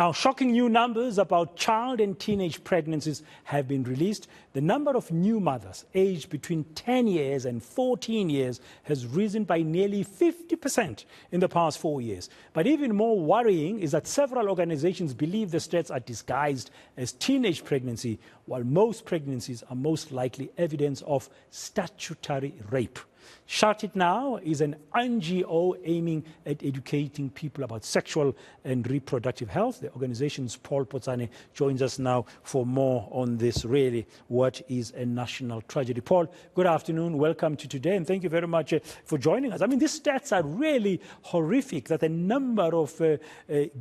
Now, shocking new numbers about child and teenage pregnancies have been released. The number of new mothers aged between 10 years and 14 years has risen by nearly 50% in the past 4 years. But even more worrying is that several organizations believe the stats are disguised as teenage pregnancy, while most pregnancies are most likely evidence of statutory rape. Shut It Now is an NGO aiming at educating people about sexual and reproductive health. The organization's Paul Potsan joins us now for more on this, really, what is a national tragedy. Paul, good afternoon. Welcome to today, and thank you very much for joining us. I mean, these stats are really horrific, that the number of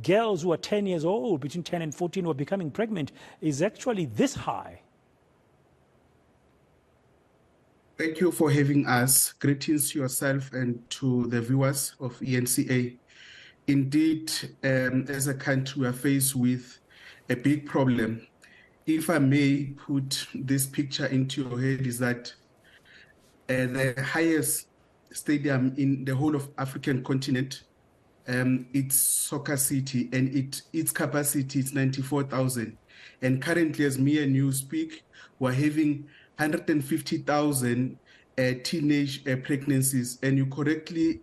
girls who are 10 years old, between 10 and 14, who are becoming pregnant is actually this high. Thank you for having us. Greetings to yourself and to the viewers of eNCA. Indeed, as a country, we are faced with a big problem. If I may put this picture into your head, is that the highest stadium in the whole of African continent, it's Soccer City, and its capacity is 94,000. And currently, as me and you speak, we're having 150,000 teenage pregnancies, and you correctly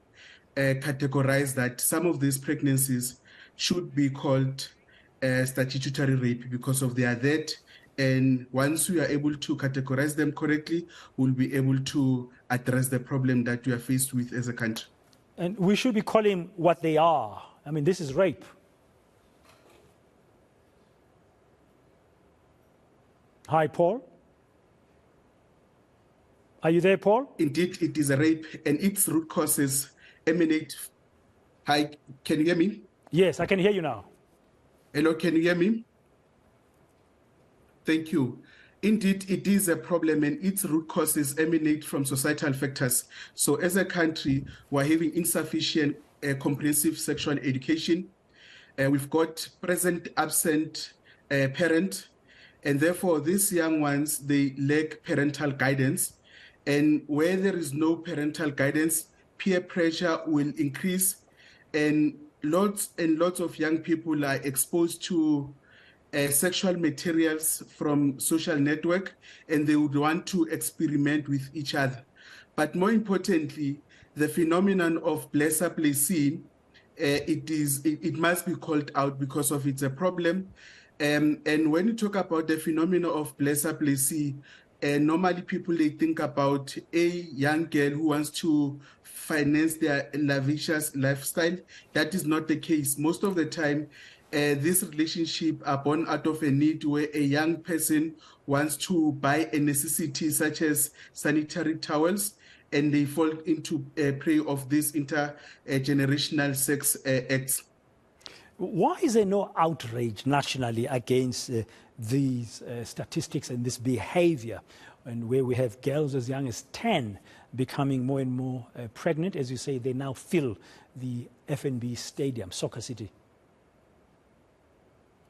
categorize that some of these pregnancies should be called statutory rape because of their death. And once we are able to categorize them correctly, we'll be able to address the problem that we are faced with as a country. And we should be calling what they are. I mean, this is rape. Hi, Paul. Are you there, Paul? Indeed, it is a rape, and its root causes emanate. Hi, can you hear me? Yes, I can hear you now. Hello, can you hear me? Thank you. Indeed, it is a problem, and its root causes emanate from societal factors. So as a country, we're having insufficient comprehensive sexual education. We've got present absent parent, and therefore these young ones, they lack parental guidance. And where there is no parental guidance, peer pressure will increase, and lots of young people are exposed to sexual materials from social network, and they would want to experiment with each other. But more importantly, the phenomenon of blesser placing, it must be called out because of it's a problem. And when you talk about the phenomenon of blesser placing, normally people, they think about a young girl who wants to finance their lavish lifestyle. That is not the case. Most of the time, this relationship are born out of a need where a young person wants to buy a necessity such as sanitary towels, and they fall into prey of this intergenerational sex acts. Why is there no outrage nationally against these statistics and this behavior, and where we have girls as young as 10 becoming more and more pregnant? As you say, they now fill the FNB Stadium, Soccer City.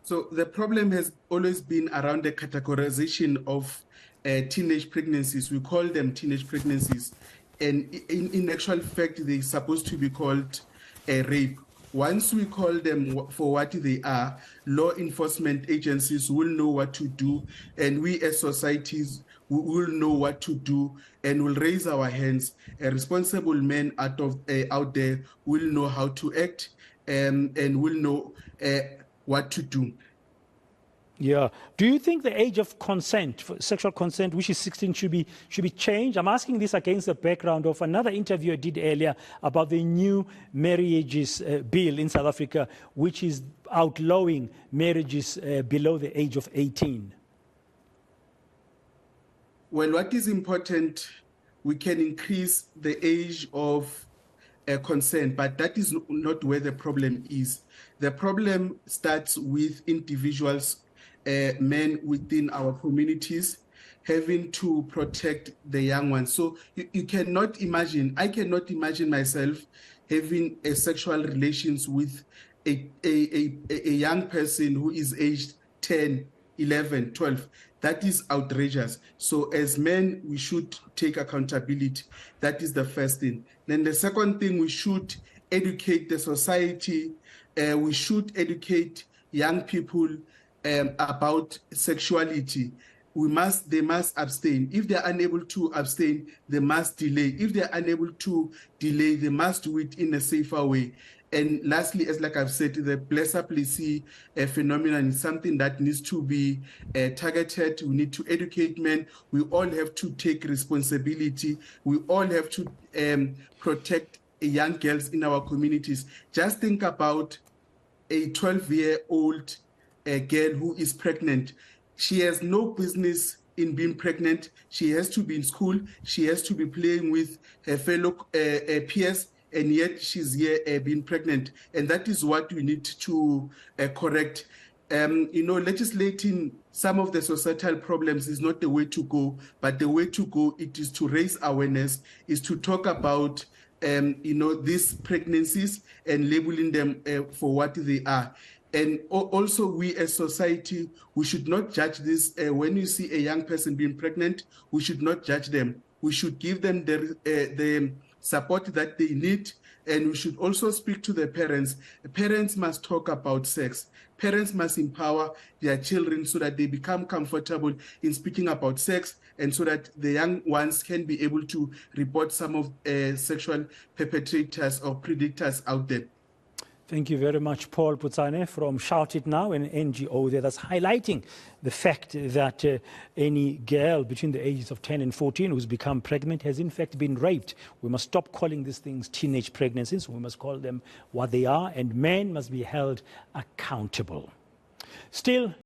So the problem has always been around the categorization of teenage pregnancies. We call them teenage pregnancies, and in actual fact, they're supposed to be called rape. Once we call them for what they are, law enforcement agencies will know what to do, and we as societies will know what to do, and will raise our hands. A responsible man out there will know how to act, and will know what to do. Yeah. Do you think the age of consent, for sexual consent, which is 16, should be changed? I'm asking this against the background of another interview I did earlier about the new marriages bill in South Africa, which is outlawing marriages below the age of 18. Well, what is important, we can increase the age of consent, but that is not where the problem is. The problem starts with individuals, men within our communities, having to protect the young ones. So you cannot imagine, I cannot imagine myself having a sexual relations with a young person who is aged 10, 11, 12. That is outrageous. So as men, we should take accountability. That is the first thing. Then the second thing, we should educate the society. We should educate young people about sexuality, they must abstain. If they are unable to abstain, they must delay. If they are unable to delay, they must do it in a safer way. And lastly, as like I've said, the blesser-plessy phenomenon is something that needs to be targeted. We need to educate men. We all have to take responsibility. We all have to protect young girls in our communities. Just think about a 12-year-old girl who is pregnant. She has no business in being pregnant. She has to be in school. She has to be playing with her fellow peers, and yet she's here being pregnant. And that is what we need to correct. Legislating some of the societal problems is not the way to go, but the way to go, it is to raise awareness, is to talk about these pregnancies and labeling them for what they are. And also, we as society, we should not judge this. When you see a young person being pregnant, we should not judge them. We should give them the support that they need, and we should also speak to the parents. Parents must talk about sex. Parents must empower their children so that they become comfortable in speaking about sex, and so that the young ones can be able to report some of sexual perpetrators or predators out there. Thank you very much, Paul Potsan from Shout It Now, an NGO there that's highlighting the fact that any girl between the ages of 10 and 14 who's become pregnant has in fact been raped. We must stop calling these things teenage pregnancies. We must call them what they are, and men must be held accountable. Still,